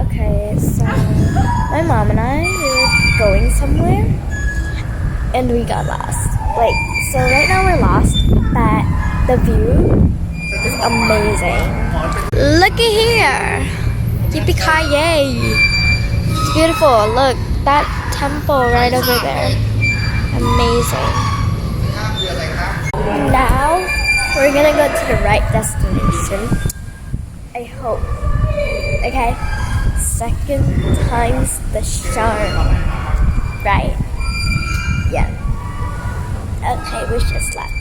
Okay, so my mom and I were going somewhere and we got lost. Like, so right now we're lost, but the view is amazing. Looky here! Yippee-ki-yay! It's beautiful. Look, that temple right over there. Amazing. Now we're gonna go to the right destination. I hope. Okay? Second time's the charm. Right? Yeah. Okay, we just left.